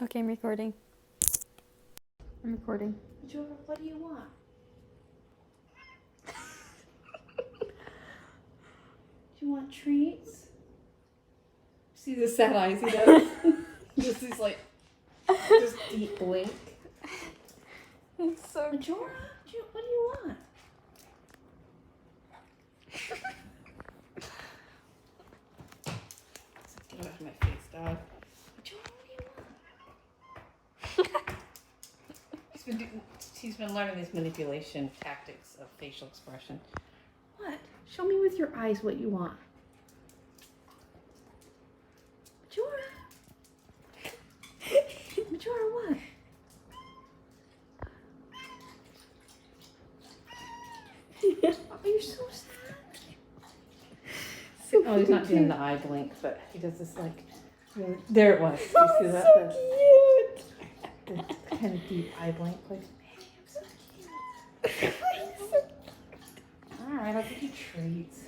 Okay, I'm recording. I'm recording. Majora, what do you want? Do you want treats? See the sad eyes he does? Just these like, just deep blink. It's so Majora, what do you want? Get out of my face, dog. Majora, what do you want? He's been learning these manipulation tactics of facial expression. What? Show me with your eyes what you want. Majora. Majora, what? Oh, you're so sad. Oh, he's not doing the eye blink, but he does this like. There it was. You see that? so cute. The kind of deep eye blink, like. Hey, I'm so cute. All right, I'll give you treats.